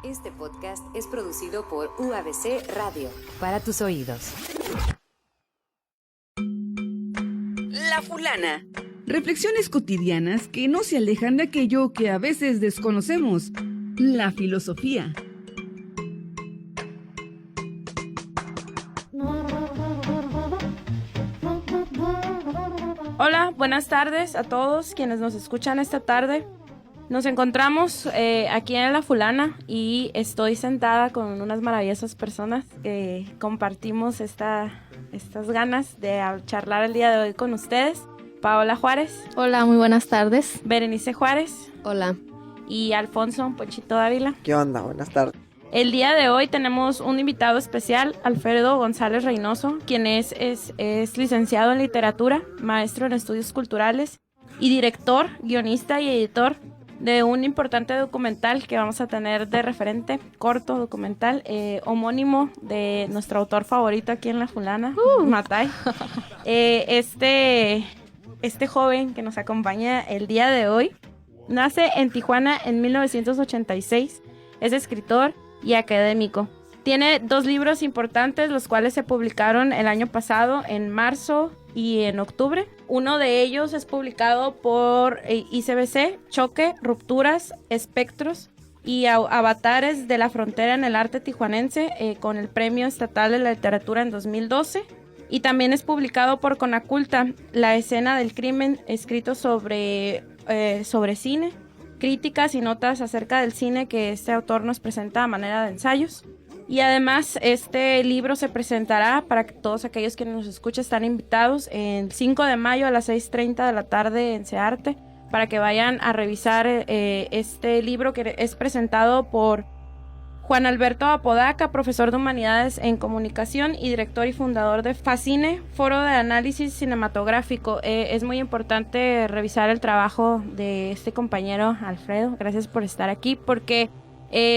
Este podcast es producido por UABC Radio, para tus oídos. La Fulana. Reflexiones cotidianas que no se alejan de aquello que a veces desconocemos, la filosofía. Hola, buenas tardes a todos quienes nos escuchan esta tarde. Nos encontramos aquí en La Fulana y estoy sentada con unas maravillosas personas que compartimos estas ganas de charlar el día de hoy con ustedes. Paola Juárez. Hola, muy buenas tardes. Berenice Juárez. Hola. Y Alfonso Ponchito Dávila. ¿Qué onda? Buenas tardes. El día de hoy tenemos un invitado especial, Alfredo González Reynoso, quien es licenciado en literatura, maestro en estudios culturales y director, guionista y editor de un importante documental que vamos a tener de referente, corto documental, homónimo de nuestro autor favorito aquí en La Fulana, Matay. Este joven que nos acompaña el día de hoy nace en Tijuana en 1986, es escritor y académico. Tiene 2 libros importantes, los cuales se publicaron el año pasado, en marzo y en octubre. Uno de ellos es publicado por ICBC, Choque, Rupturas, Espectros y Avatares de la Frontera en el Arte Tijuanense, con el Premio Estatal de la Literatura en 2012. Y también es publicado por Conaculta, La Escena del Crimen, escrito sobre cine, críticas y notas acerca del cine que este autor nos presenta a manera de ensayos. Y además este libro se presentará, para que todos aquellos que nos escuchan están invitados, el 5 de mayo a las 6:30 de la tarde en CEARTE, para que vayan a revisar este libro que es presentado por Juan Alberto Apodaca, profesor de Humanidades en Comunicación y director y fundador de Facine, Foro de Análisis Cinematográfico. Es muy importante revisar el trabajo de este compañero Alfredo. Gracias por estar aquí, porque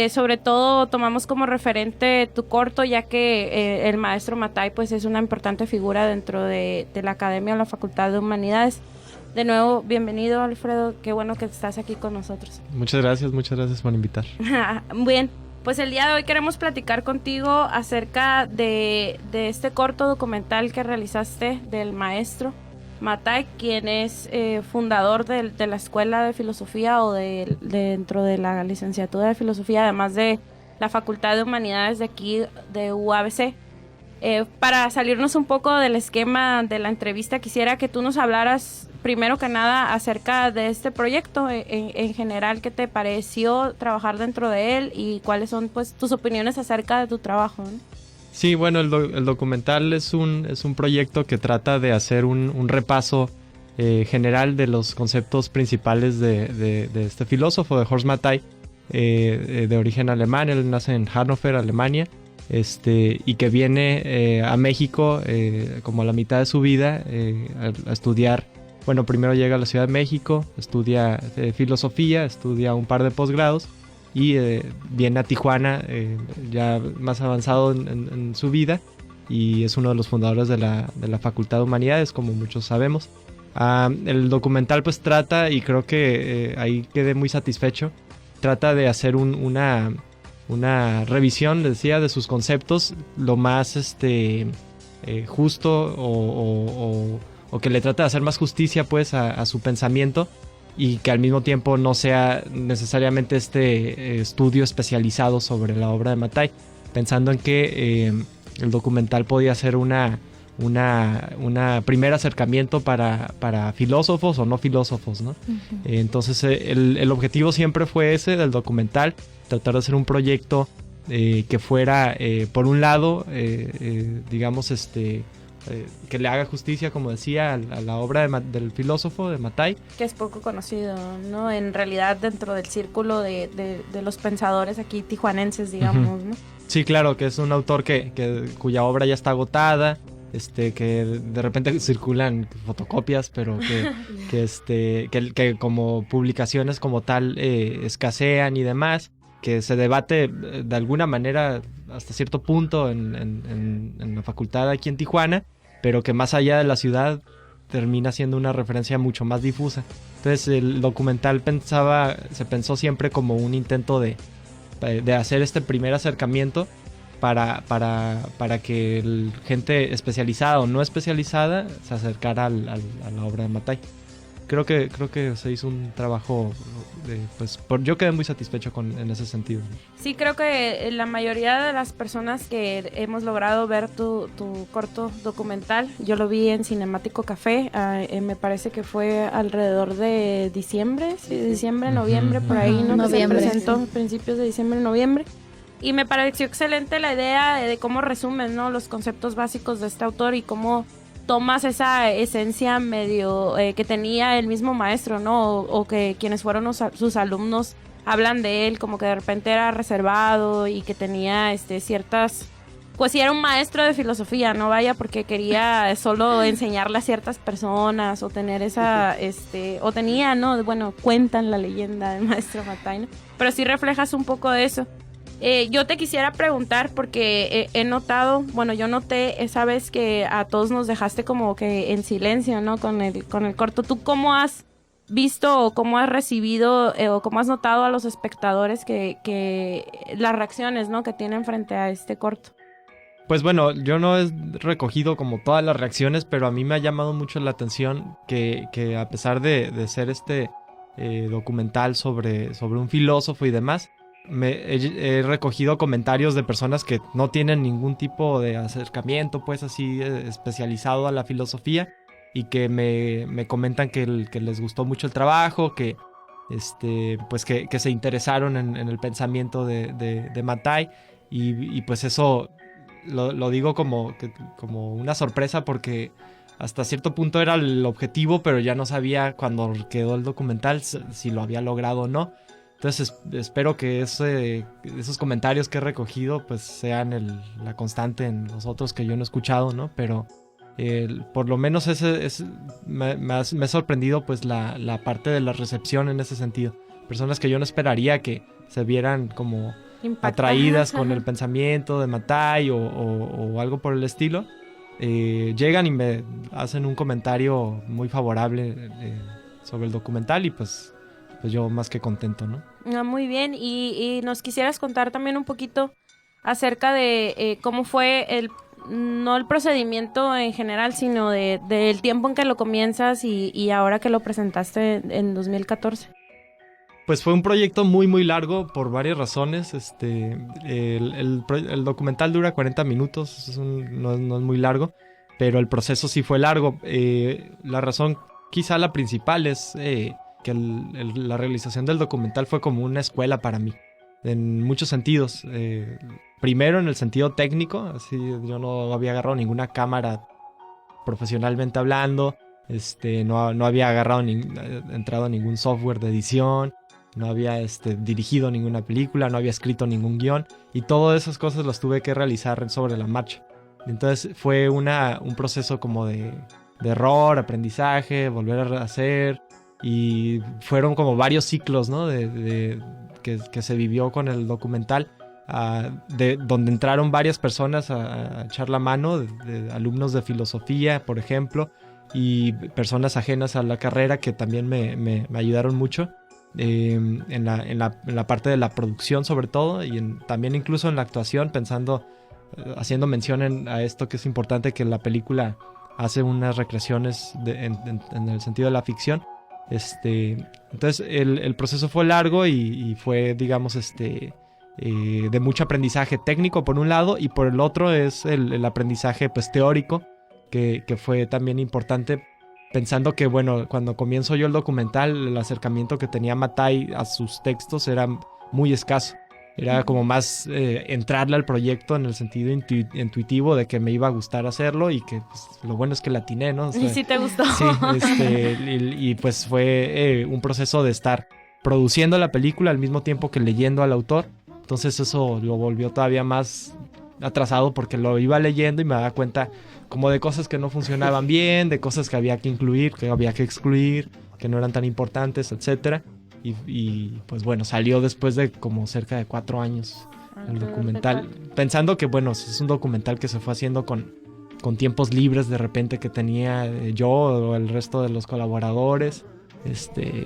sobre todo tomamos como referente tu corto, ya que el maestro Matay pues es una importante figura dentro de la Academia o la Facultad de Humanidades. De nuevo, bienvenido, Alfredo, qué bueno que estás aquí con nosotros. Muchas gracias por invitar. Bien, pues el día de hoy queremos platicar contigo acerca de este corto documental que realizaste del maestro Matay, quien es fundador de la Escuela de Filosofía o dentro de la licenciatura de Filosofía, además de la Facultad de Humanidades de aquí de UABC. Para salirnos un poco del esquema de la entrevista, quisiera que tú nos hablaras primero que nada acerca de este proyecto en general. ¿Qué te pareció trabajar dentro de él y cuáles son pues tus opiniones acerca de tu trabajo, ¿no? Sí, bueno, el documental es un proyecto que trata de hacer un repaso general de los conceptos principales de este filósofo, de Horst Matay, de origen alemán. Él nace en Hannover, Alemania, y que viene a México como a la mitad de su vida a estudiar. Bueno, primero llega a la Ciudad de México, estudia filosofía, estudia un par de posgrados y viene a Tijuana ya más avanzado en su vida, y es uno de los fundadores de la Facultad de Humanidades, como muchos sabemos. El documental pues trata, y creo que ahí quedé muy satisfecho, trata de hacer una revisión, les decía, de sus conceptos lo más justo o que le trata de hacer más justicia pues a su pensamiento, y que al mismo tiempo no sea necesariamente estudio especializado sobre la obra de Matay, pensando en que el documental podía ser una primer acercamiento para filósofos o no filósofos, ¿no? Uh-huh. Entonces el objetivo siempre fue ese del documental, tratar de hacer un proyecto que fuera por un lado digamos que le haga justicia, como decía, a la obra del filósofo de Matay, que es poco conocido, ¿no? En realidad dentro del círculo de los pensadores aquí tijuanenses, digamos, ¿no? Sí, claro, que es un autor cuya obra ya está agotada, que de repente circulan fotocopias, pero que como publicaciones como tal escasean y demás, que se debate de alguna manera hasta cierto punto en la facultad aquí en Tijuana, pero que más allá de la ciudad termina siendo una referencia mucho más difusa. Entonces el documental se pensó siempre como un intento de de hacer este primer acercamiento para que gente especializada o no especializada se acercara a la obra de Mattei. Creo que se hizo un trabajo, yo quedé muy satisfecho en ese sentido. Sí, creo que la mayoría de las personas que hemos logrado ver tu corto documental, yo lo vi en Cinemático Café, me parece que fue alrededor de diciembre, noviembre, por ahí, ¿no? Noviembre, se presentó sí. a principios de diciembre, noviembre. Y me pareció excelente la idea de cómo resumen, ¿no?, los conceptos básicos de este autor y cómo tomas esa esencia medio que tenía el mismo maestro, ¿no? O que quienes fueron sus alumnos hablan de él, como que de repente era reservado y que tenía ciertas... Pues sí, era un maestro de filosofía, ¿no? Vaya, porque quería solo enseñarle a ciertas personas o tener esa... o tenía, ¿no? Bueno, cuentan la leyenda del maestro Mattei, ¿no? Pero sí reflejas un poco de eso. Yo te quisiera preguntar porque he notado, bueno, yo noté esa vez que a todos nos dejaste como que en silencio, ¿no? Con el corto. ¿Tú cómo has visto o cómo has recibido o cómo has notado a los espectadores que las reacciones, ¿no?, que tienen frente a este corto? Pues bueno, yo no he recogido como todas las reacciones, pero a mí me ha llamado mucho la atención que a pesar de ser documental sobre un filósofo y demás, he recogido comentarios de personas que no tienen ningún tipo de acercamiento pues así especializado a la filosofía y que me comentan que les gustó mucho el trabajo, que pues que se interesaron en el pensamiento de Mattei y pues eso lo digo como una sorpresa porque hasta cierto punto era el objetivo, pero ya no sabía cuando quedó el documental si lo había logrado o no. Entonces espero que esos comentarios que he recogido pues sean la constante en los otros que yo no he escuchado, ¿no? Pero por lo menos me ha sorprendido pues la parte de la recepción en ese sentido. Personas que yo no esperaría que se vieran como atraídas con el pensamiento de Mattei o algo por el estilo. Llegan y me hacen un comentario muy favorable sobre el documental y pues yo más que contento, ¿no? Muy bien, y nos quisieras contar también un poquito acerca de cómo fue no el procedimiento en general, sino del tiempo en que lo comienzas y ahora que lo presentaste en 2014. Pues fue un proyecto muy muy largo por varias razones. El documental dura 40 minutos, no es muy largo, pero el proceso sí fue largo. La razón, quizá la principal, es que la realización del documental fue como una escuela para mí, en muchos sentidos. Primero en el sentido técnico, así yo no había agarrado ninguna cámara profesionalmente hablando, no había entrado a ningún software de edición, no había dirigido ninguna película, no había escrito ningún guión, y todas esas cosas las tuve que realizar sobre la marcha. Entonces fue un proceso como de error, aprendizaje, volver a hacer. Y fueron como varios ciclos, ¿no? Que se vivió con el documental, donde entraron varias personas a echar la mano, de alumnos de filosofía, por ejemplo, y personas ajenas a la carrera que también me ayudaron mucho en la parte de la producción sobre todo, y también incluso en la actuación, haciendo mención a esto que es importante, que la película hace unas recreaciones en el sentido de la ficción. Entonces el proceso fue largo y fue, digamos, de mucho aprendizaje técnico por un lado, y por el otro es el aprendizaje pues teórico que fue también importante, pensando que bueno, cuando comienzo yo el documental, el acercamiento que tenía Mattei a sus textos era muy escaso. Era como más entrarle al proyecto en el sentido intuitivo de que me iba a gustar hacerlo y que pues, lo bueno es que la atiné, ¿no? O sea, ¿Y sí te gustó? Sí, y pues fue un proceso de estar produciendo la película al mismo tiempo que leyendo al autor. Entonces eso lo volvió todavía más atrasado porque lo iba leyendo y me daba cuenta como de cosas que no funcionaban bien, de cosas que había que incluir, que había que excluir, que no eran tan importantes, etcétera. Y pues bueno, salió después de como cerca de 4 años el documental, pensando que bueno, es un documental que se fue haciendo con tiempos libres de repente que tenía yo o el resto de los colaboradores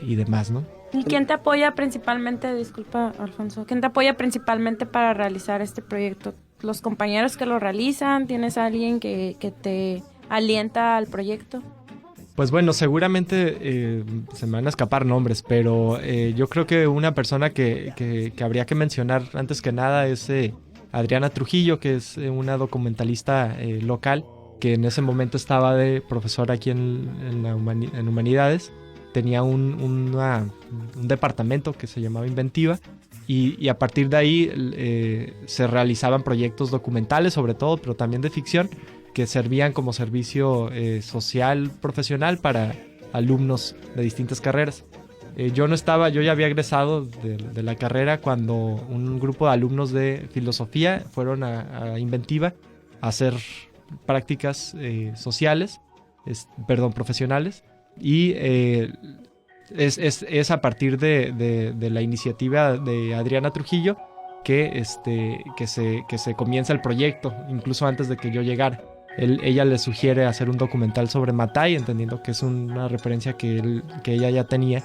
y demás, ¿no? ¿Y quién te apoya principalmente, disculpa Alfonso, quién te apoya principalmente para realizar este proyecto? ¿Los compañeros que lo realizan? ¿Tienes a alguien que te alienta al proyecto? Pues bueno, seguramente se me van a escapar nombres, pero yo creo que una persona que habría que mencionar antes que nada es Adriana Trujillo, que es una documentalista local, que en ese momento estaba de profesora aquí en Humanidades. Tenía un departamento que se llamaba Inventiva y a partir de ahí se realizaban proyectos documentales sobre todo, pero también de ficción, que servían como servicio social profesional para alumnos de distintas carreras. Yo ya había egresado de la carrera cuando un grupo de alumnos de filosofía fueron a Inventiva a hacer prácticas profesionales, y es a partir de la iniciativa de Adriana Trujillo que se comienza el proyecto, incluso antes de que yo llegara. Ella le sugiere hacer un documental sobre Mathai, entendiendo que es una referencia que ella ya tenía,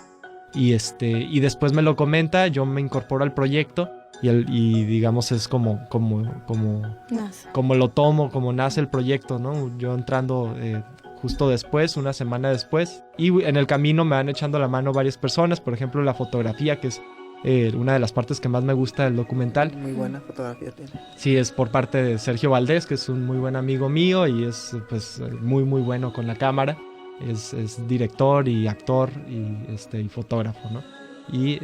y después me lo comenta, yo me incorporo al proyecto y digamos es como lo tomo, como nace el proyecto, ¿no? Yo entrando justo después, una semana después, y en el camino me van echando la mano varias personas, por ejemplo la fotografía, que es una de las partes que más me gusta del documental. Muy buena fotografía tiene. Sí, es por parte de Sergio Valdés, que es un muy buen amigo mío y es pues muy muy bueno con la cámara. Es director y actor y fotógrafo, ¿no? Y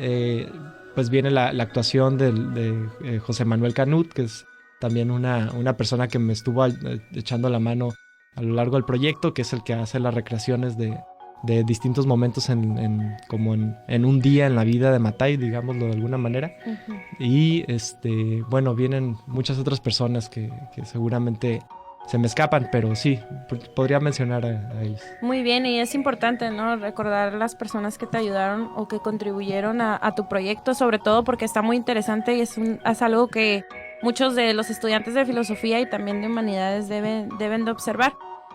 pues viene la actuación de José Manuel Canut, que es también una persona que me estuvo echando la mano a lo largo del proyecto, que es el que hace las recreaciones de distintos momentos como en un día en la vida de Mathai, digámoslo de alguna manera. Uh-huh. Y bueno, vienen muchas otras personas que seguramente se me escapan, pero sí, podría mencionar a ellos. Muy bien, y es importante, ¿no?, recordar las personas que te ayudaron o que contribuyeron a tu proyecto, sobre todo porque está muy interesante y es algo que muchos de los estudiantes de filosofía y también de humanidades deben de observar.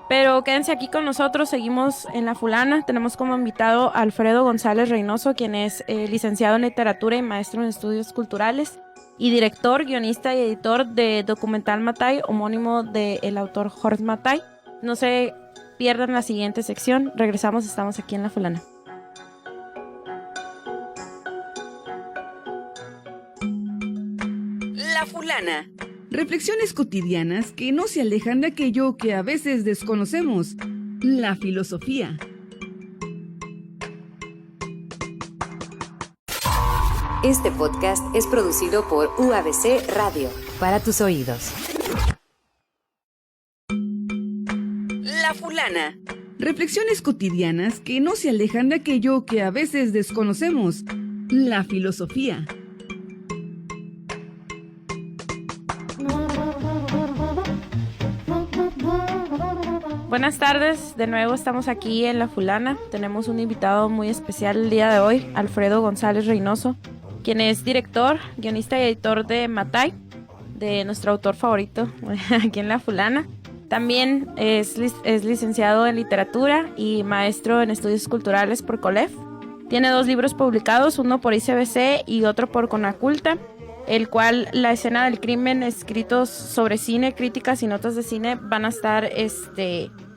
Pero quédense aquí con nosotros, seguimos en La Fulana. Tenemos como invitado a Alfredo González Reynoso, quien es licenciado en literatura y maestro en estudios culturales, y director, guionista y editor de documental Mathai, homónimo del autor Jorge Mathai. No se pierdan la siguiente sección, regresamos, estamos aquí en La Fulana. La Fulana. Reflexiones cotidianas que no se alejan de aquello que a veces desconocemos, la filosofía. Este podcast es producido por UABC Radio, para tus oídos. La Fulana. Reflexiones cotidianas que no se alejan de aquello que a veces desconocemos, la filosofía. Buenas tardes, de nuevo estamos aquí en La Fulana. Tenemos un invitado muy especial el día de hoy, Alfredo González Reynoso, quien es director, guionista y editor de Mathai, de nuestro autor favorito aquí en La Fulana. También es licenciado en literatura y maestro en estudios culturales por COLEF. Tiene 2 libros publicados, uno por ICBC y otro por Conaculta, el cual La escena del crimen, escritos sobre cine, críticas y notas de cine, van a estar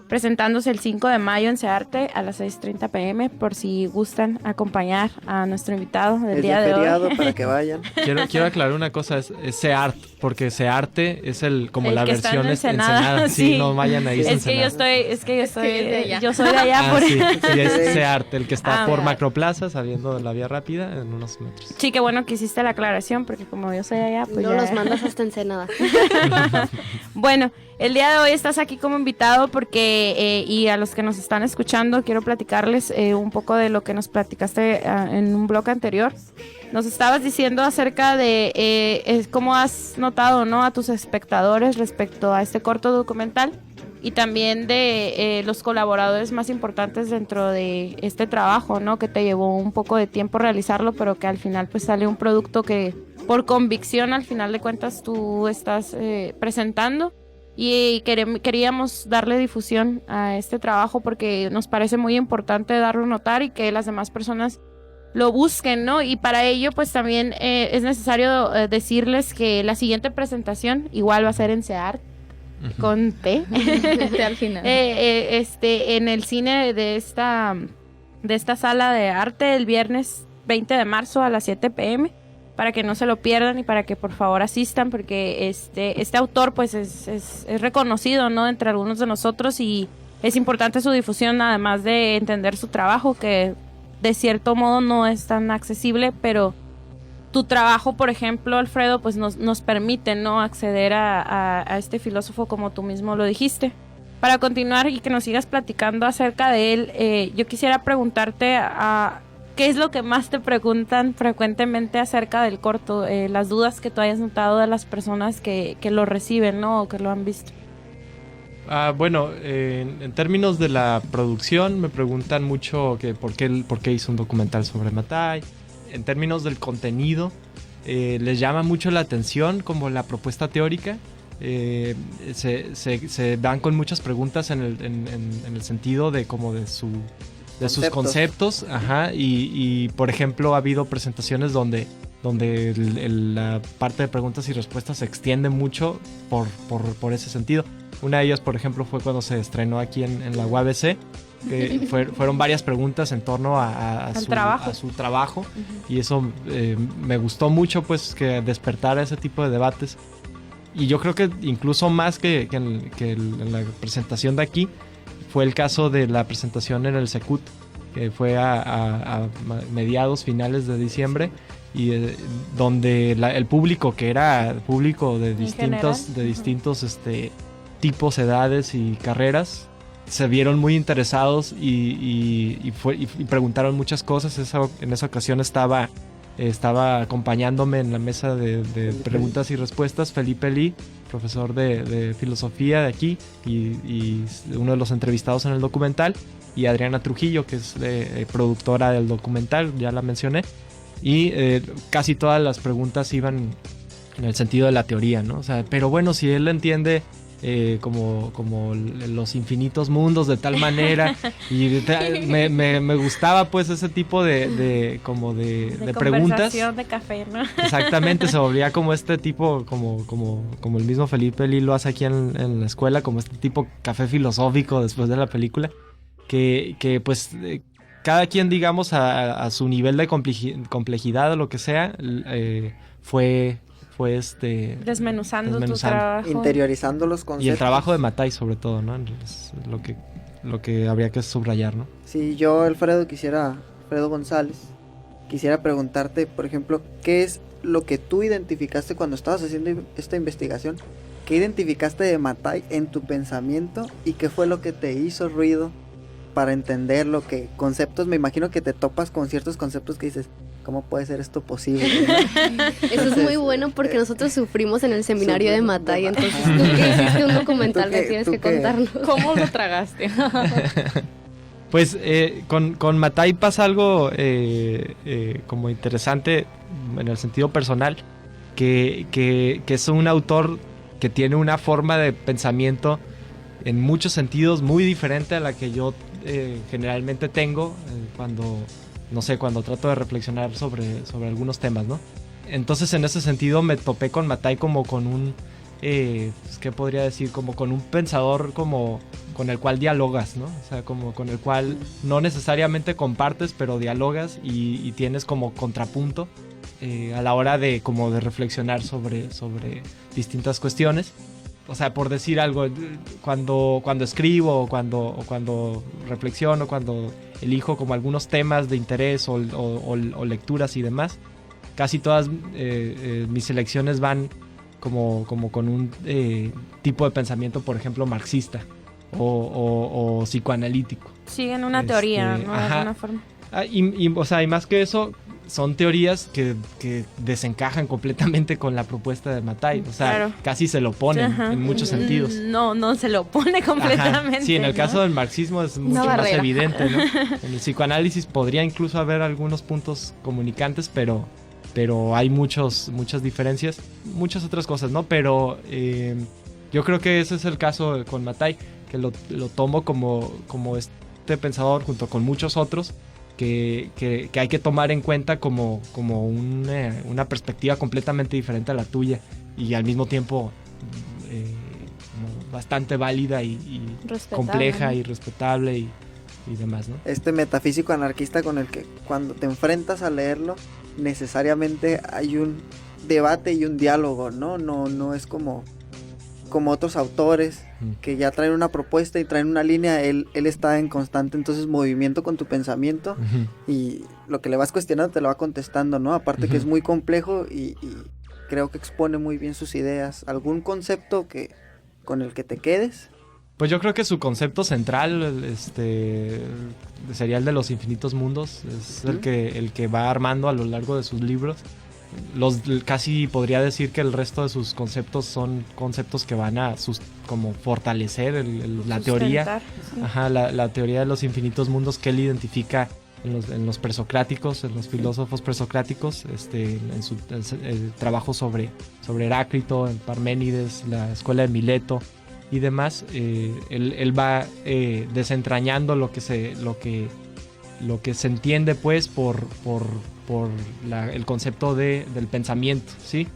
presentándose el 5 de mayo en CEARTE a las 6:30 p.m. por si gustan acompañar a nuestro invitado del día de hoy. Para que vayan. Quiero aclarar una cosa, es CEART, porque CEARTE es como el la que versión está en Ensenada. Sí, no vayan ahí. Es que yo soy de allá. Sí, es CEART, el que está por Macroplaza, saliendo de la vía rápida en unos metros. Sí, qué bueno que hiciste la aclaración, porque como yo soy de allá, pues no los mandas hasta Ensenada. Bueno, el día de hoy estás aquí como invitado porque, y a los que nos están escuchando, quiero platicarles un poco de lo que nos platicaste en un blog anterior. Nos estabas diciendo acerca de cómo has notado, ¿no?, a tus espectadores respecto a este corto documental, y también de los colaboradores más importantes dentro de este trabajo, ¿no?, que te llevó un poco de tiempo realizarlo, pero que al final pues sale un producto que por convicción al final de cuentas tú estás presentando. Y queríamos darle difusión a este trabajo porque nos parece muy importante darlo a notar y que las demás personas lo busquen, ¿no? Y para ello, pues también es necesario decirles que la siguiente presentación igual va a ser en CEART, con T, Al final. en el cine de esta sala de arte el viernes 20 de marzo a las 7 p.m., para que no se lo pierdan y para que por favor asistan, porque este autor pues es reconocido, ¿no?, entre algunos de nosotros, y es importante su difusión, además de entender su trabajo, que de cierto modo no es tan accesible, pero tu trabajo, por ejemplo, Alfredo, pues nos permite, ¿no?, acceder a este filósofo, como tú mismo lo dijiste. Para continuar y que nos sigas platicando acerca de él, yo quisiera preguntarte ¿qué es lo que más te preguntan frecuentemente acerca del corto? Las dudas que tú hayas notado de las personas que lo reciben, ¿no?, o que lo han visto. Bueno, en términos de la producción me preguntan mucho que por qué hizo un documental sobre Mathai. En términos del contenido, les llama mucho la atención como la propuesta teórica. Se van con muchas preguntas en el sentido de como de sus conceptos. Ajá, y por ejemplo ha habido presentaciones donde la parte de preguntas y respuestas se extiende mucho por ese sentido. Una de ellas, por ejemplo, fue cuando se estrenó aquí en la UABC, que fueron varias preguntas en torno a su trabajo. Uh-huh. Y eso me gustó mucho, pues, que despertara ese tipo de debates. Y yo creo que incluso más que en la presentación de aquí, fue el caso de la presentación en el Secut, que fue a mediados, finales de diciembre, y donde el público, que era público de distintos tipos, edades y carreras, se vieron muy interesados y preguntaron muchas cosas. En esa ocasión estaba acompañándome en la mesa de preguntas y respuestas Felipe Lee, profesor de filosofía de aquí y uno de los entrevistados en el documental, y Adriana Trujillo, que es productora del documental, ya la mencioné, y casi todas las preguntas iban en el sentido de la teoría, ¿no? O sea, pero bueno, si él entiende como los infinitos mundos de tal manera, y me gustaba pues ese tipo de preguntas de café, ¿no? Exactamente, se volvía como este tipo, como el mismo Felipe Lee lo hace aquí en la escuela, como este tipo café filosófico después de la película, que pues cada quien, digamos, a su nivel de complejidad o lo que sea, fue desmenuzando tu trabajo, interiorizando los conceptos. Y el trabajo de Mathai, sobre todo, ¿no? Es lo que habría que subrayar, ¿no? Sí, yo, Alfredo González, quisiera preguntarte, por ejemplo, ¿qué es lo que tú identificaste cuando estabas haciendo esta investigación? ¿Qué identificaste de Mathai en tu pensamiento y qué fue lo que te hizo ruido para entender lo que conceptos? Me imagino que te topas con ciertos conceptos que dices, ¿cómo puede ser esto posible? Eso es muy bueno porque nosotros sufrimos en el seminario de Mathai, entonces tú que hiciste un documental me tienes que contarnos. ¿Cómo lo tragaste? Pues con Mathai pasa algo como interesante en el sentido personal, que es un autor que tiene una forma de pensamiento en muchos sentidos muy diferente a la que yo generalmente tengo cuando trato de reflexionar sobre algunos temas, ¿no? Entonces, en ese sentido me topé con Mathai como con un ¿qué podría decir? Como con un pensador como con el cual dialogas, ¿no? O sea, como con el cual no necesariamente compartes, pero dialogas y tienes como contrapunto a la hora de reflexionar sobre distintas cuestiones. O sea, por decir algo, cuando escribo o cuando reflexiono, cuando elijo como algunos temas de interés o lecturas y demás, casi todas mis selecciones van como con un tipo de pensamiento, por ejemplo, marxista o psicoanalítico. Siguen una teoría, ¿no? De alguna forma. Y más que eso, son teorías que desencajan completamente con la propuesta de Mathai. O sea, claro, casi se lo oponen en muchos sentidos. No se lo opone completamente. Ajá. Sí, en el caso del marxismo es mucho más evidente, ¿no? En el psicoanálisis podría incluso haber algunos puntos comunicantes, pero hay muchas diferencias, muchas otras cosas, ¿no? Pero yo creo que ese es el caso con Mathai, que lo tomo como este pensador junto con muchos otros que hay que tomar en cuenta como una perspectiva completamente diferente a la tuya y al mismo tiempo como bastante válida y compleja, ¿no? Y respetable y demás, ¿no? Este metafísico anarquista con el que cuando te enfrentas a leerlo necesariamente hay un debate y un diálogo, ¿no? No es como otros autores que ya traen una propuesta y traen una línea. Él está en constante entonces movimiento con tu pensamiento, y lo que le vas cuestionando te lo va contestando, ¿no? Aparte que es muy complejo y creo que expone muy bien sus ideas. ¿Algún concepto con el que te quedes? Pues yo creo que su concepto central sería el de los infinitos mundos. Es el que va armando a lo largo de sus libros. Casi podría decir que el resto de sus conceptos son conceptos que van a como fortalecer la teoría. Sí. Ajá, la teoría de los infinitos mundos que él identifica en los presocráticos, en los filósofos presocráticos, en su trabajo sobre Heráclito, en Parménides, la escuela de Mileto y demás. Él va desentrañando lo que se entiende pues por el concepto del pensamiento, ¿sí?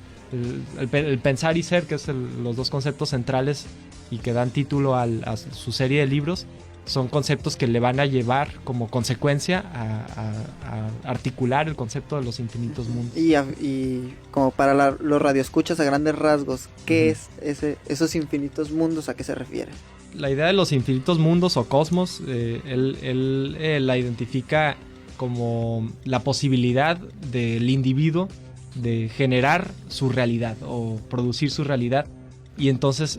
El pensar y ser, que es los dos conceptos centrales y que dan título a su serie de libros, son conceptos que le van a llevar como consecuencia a articular el concepto de los infinitos mundos. Y como para los radioescuchas a grandes rasgos, ¿qué es esos infinitos mundos? ¿A qué se refiere? La idea de los infinitos mundos o cosmos, él la identifica como la posibilidad del individuo de generar su realidad o producir su realidad, y entonces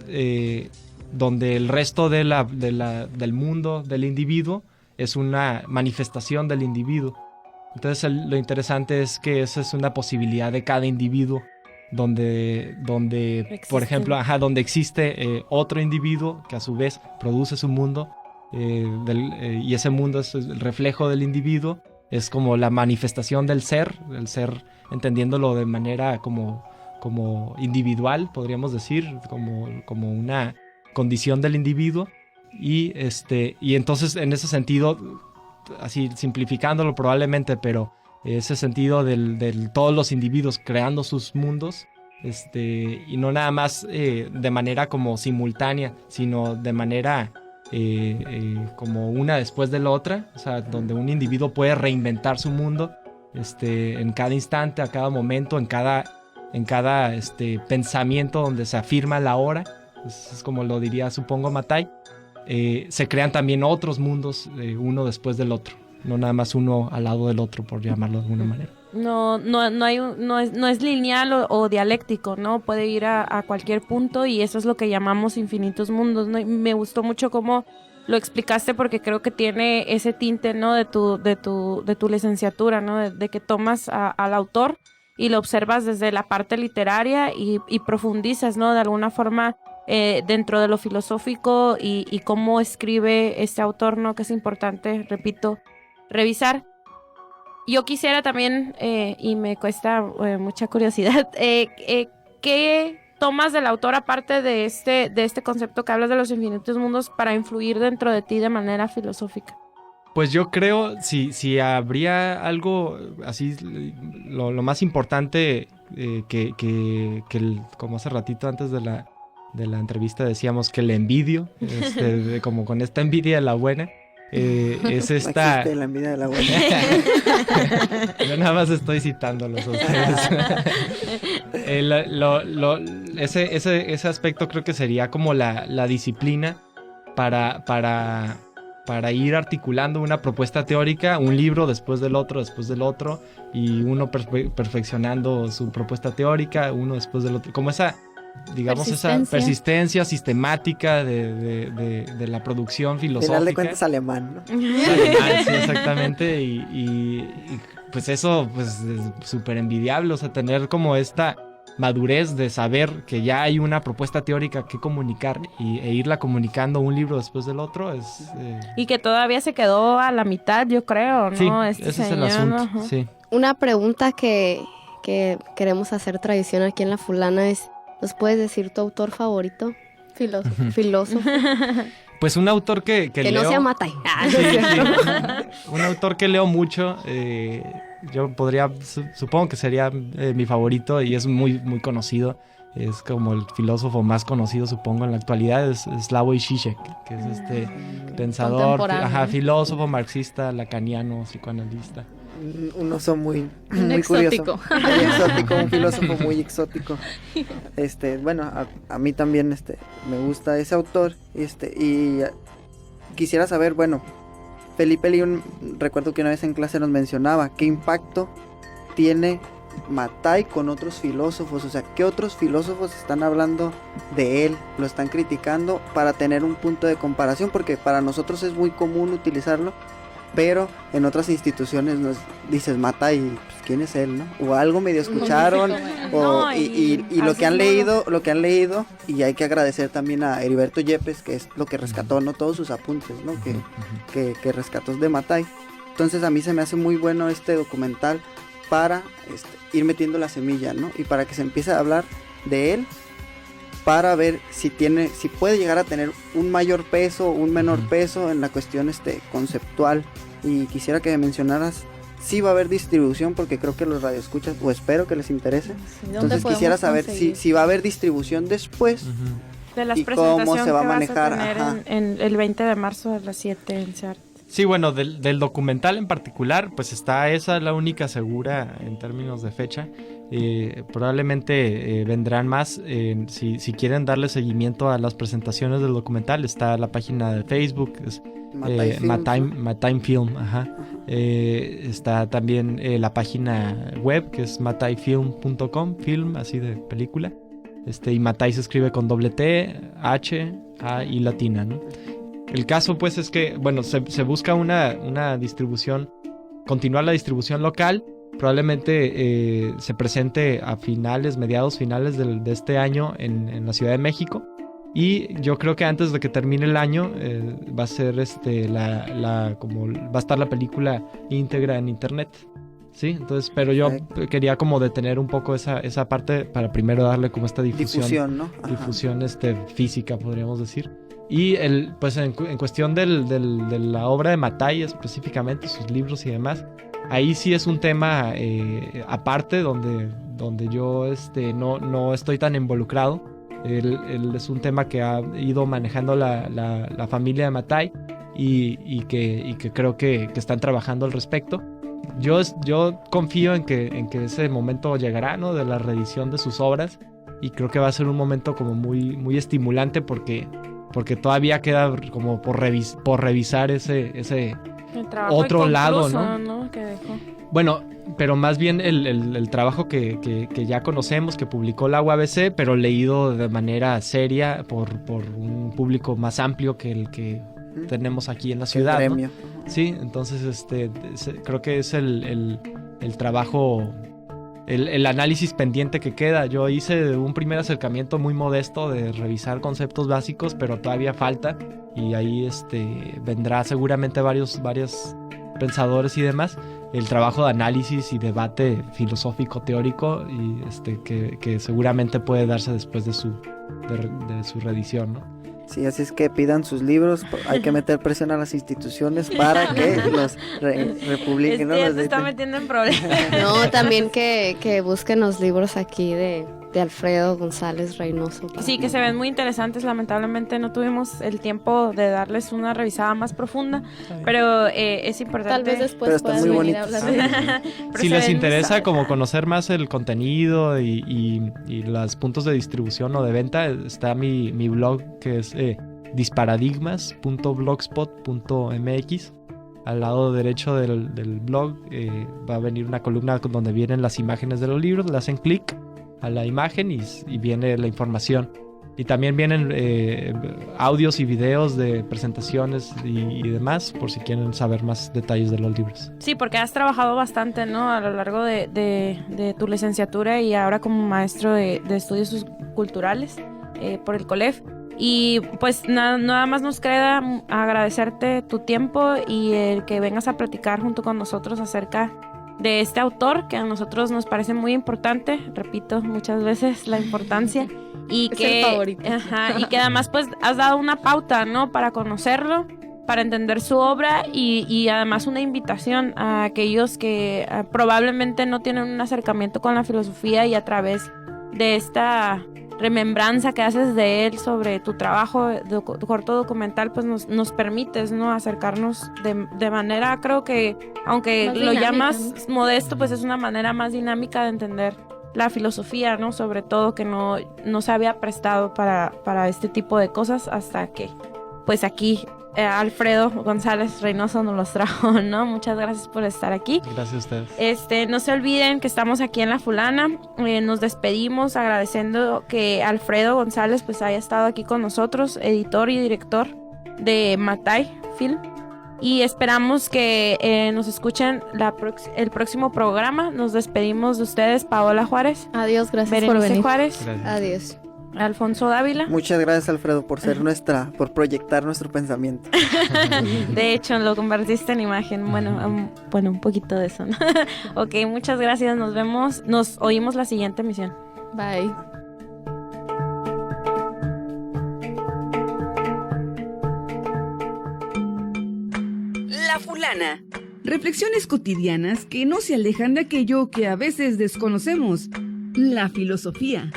donde el resto del mundo del individuo es una manifestación del individuo. Entonces lo interesante es que esa es una posibilidad de cada individuo, donde por ejemplo, donde existe otro individuo que a su vez produce su mundo, y ese mundo es el reflejo del individuo, es como la manifestación del ser, el ser entendiéndolo de manera como individual, podríamos decir, como una condición del individuo, y entonces en ese sentido, así simplificándolo probablemente, pero ese sentido del todos los individuos creando sus mundos, y no nada más de manera como simultánea, sino de manera como una después de la otra, o sea, donde un individuo puede reinventar su mundo en cada instante, a cada momento, en cada pensamiento donde se afirma la hora. Es como lo diría, supongo, Mattei. Se crean también otros mundos, uno después del otro, no nada más uno al lado del otro, por llamarlo de alguna manera. No es lineal o dialéctico, ¿no? Puede ir a cualquier punto, y eso es lo que llamamos infinitos mundos, ¿no? Y me gustó mucho cómo lo explicaste, porque creo que tiene ese tinte, ¿no? de tu licenciatura, ¿no? De que tomas al autor y lo observas desde la parte literaria y profundizas, ¿no? De alguna forma dentro de lo filosófico y cómo escribe este autor, ¿no? Que es importante, repito, revisar. Yo quisiera también, y me cuesta mucha curiosidad, ¿qué tomas del autor aparte de este concepto que hablas de los infinitos mundos para influir dentro de ti de manera filosófica? Pues yo creo, si habría algo así, lo más importante como hace ratito antes de la entrevista decíamos que le envidio, como con esta envidia de la buena, es esta... Existe la envidia de la buena. Yo nada más estoy citándolos a ustedes. Ese aspecto creo que sería como la disciplina para ir articulando una propuesta teórica, un libro después del otro, y uno perfeccionando su propuesta teórica, uno después del otro, como esa, digamos, esa persistencia sistemática de la producción filosófica. Al final de cuentas alemán, ¿no? Alemán, sí, exactamente, y pues eso pues es súper envidiable, o sea, tener como esta madurez de saber que ya hay una propuesta teórica que comunicar e irla comunicando un libro después del otro es... Y que todavía se quedó a la mitad, yo creo, ¿no? Sí, ese es el asunto, sí. Una pregunta que queremos hacer tradición aquí en La Fulana es, ¿nos puedes decir tu autor favorito? Filósofo. Pues un autor que Que leo... no sea Mattei. Sí, un autor que leo mucho, yo supongo que sería mi favorito y es muy, muy conocido. Es como el filósofo más conocido, supongo, en la actualidad, es Slavoj Žižek, que es este pensador, Contemporáneo. Filósofo, marxista, lacaniano, psicoanalista. Un oso muy exótico. curioso. Muy exótico, un filósofo muy exótico. Bueno, a mí también me gusta ese autor. Y quisiera saber, bueno, Felipe León, recuerdo que una vez en clase nos mencionaba qué impacto tiene Mattei con otros filósofos, o sea, qué otros filósofos están hablando de él, lo están criticando para tener un punto de comparación, porque para nosotros es muy común utilizarlo, pero en otras instituciones dices Mattei, pues, ¿quién es él, no? O algo medio escucharon, No, y lo que han leído, y hay que agradecer también a Heriberto Yepes, que es lo que rescató, ¿no? Todos sus apuntes, ¿no? Que rescató de Mattei. Entonces a mí se me hace muy bueno este documental para ir metiendo la semilla, ¿no? Y para que se empiece a hablar de él, para ver si puede llegar a tener un mayor peso o un menor peso en la cuestión conceptual. Y quisiera que me mencionaras si va a haber distribución, porque creo que los radioescuchas, o espero que les interese. Entonces quisiera saber si va a haber distribución después. De las y presentaciones cómo se va a que vas manejar, tener ajá. en el 20 de marzo a las 7 en CEART. Sí, bueno, del documental en particular, pues está esa la única segura en términos de fecha. Probablemente vendrán más. Si quieren darle seguimiento a las presentaciones del documental, está la página de Facebook, es Mattei Film, ajá. Está también la página web, que es matteifilm.com, film, así de película. Y Mattei se escribe con doble T, H, A y latina, ¿no? El caso, pues, es que, bueno, se busca una distribución, continuar la distribución local. Probablemente se presente a mediados finales de este año en la Ciudad de México. Y yo creo que antes de que termine el año va a ser como va a estar la película íntegra en internet. Sí, entonces, pero yo quería como detener un poco esa parte para primero darle como esta difusión, ¿no? Ajá. Difusión física, podríamos decir. Y pues en cuestión de la obra de Mattei específicamente, sus libros y demás, ahí sí es un tema aparte donde yo no estoy tan involucrado. Él es un tema que ha ido manejando la familia de Mattei y que creo que están trabajando al respecto. Yo confío en que ese momento llegará, ¿no? De la reedición de sus obras, y creo que va a ser un momento como muy, muy estimulante porque todavía queda como por revisar ese otro lado, ¿no? Que dejó. Bueno, pero más bien el trabajo que ya conocemos, que publicó la UABC, pero leído de manera seria por un público más amplio que el que tenemos aquí en la ciudad, ¿no? Sí, entonces creo que es el trabajo, el análisis pendiente que queda. Yo hice un primer acercamiento muy modesto de revisar conceptos básicos, pero todavía falta, y ahí vendrá seguramente varios pensadores y demás, el trabajo de análisis y debate filosófico teórico, y que seguramente puede darse después de su reedición, ¿no? Sí, así es que pidan sus libros, hay que meter presión a las instituciones para que los republiquen. Ya te está metiendo en problemas. No, también que busquen los libros aquí de Alfredo González Reynoso. Sí, que se ven muy interesantes. Lamentablemente no tuvimos el tiempo de darles una revisada más profunda, pero es importante. Tal vez después puedan venir a hablar. Si les interesa como conocer más el contenido y los puntos de distribución o de venta, está mi blog, que es disparadigmas.blogspot.mx. Al lado derecho del blog va a venir una columna donde vienen las imágenes de los libros. Le hacen clic a la imagen y viene la información. Y también vienen audios y videos de presentaciones y demás, por si quieren saber más detalles de los libros. Sí, porque has trabajado bastante, ¿no? A lo largo de tu licenciatura y ahora como maestro de estudios culturales por el COLEF. Y pues nada más nos queda agradecerte tu tiempo y el que vengas a platicar junto con nosotros acerca de este autor, que a nosotros nos parece muy importante, repito muchas veces la importancia, y Es que, el favorito. y que además pues has dado una pauta, ¿no? Para conocerlo, para entender su obra y además una invitación a aquellos que probablemente no tienen un acercamiento con la filosofía, y a través de esta remembranza que haces de él sobre tu trabajo, tu corto documental, pues nos permites, ¿no? Acercarnos de manera, creo que, aunque Más lo dinámica, llamas modesto, pues es una manera más dinámica de entender la filosofía, ¿no? Sobre todo que no se había prestado para este tipo de cosas hasta que, pues aquí, Alfredo González Reynoso nos los trajo, ¿no? Muchas gracias por estar aquí. Gracias a ustedes. No se olviden que estamos aquí en La Fulana. Nos despedimos agradeciendo que Alfredo González pues haya estado aquí con nosotros, editor y director de Matai Film. Y esperamos que nos escuchen el próximo programa. Nos despedimos de ustedes, Paola Juárez, Adiós, gracias por Berenice venir. Juárez, Gracias. Adiós. Alfonso Dávila. Muchas gracias, Alfredo, por ser por proyectar nuestro pensamiento. De hecho, lo convertiste en imagen. Bueno, un poquito de eso, ¿no? Ok, muchas gracias. Nos oímos la siguiente emisión. Bye. La Fulana. Reflexiones cotidianas que no se alejan de aquello que a veces desconocemos, la filosofía.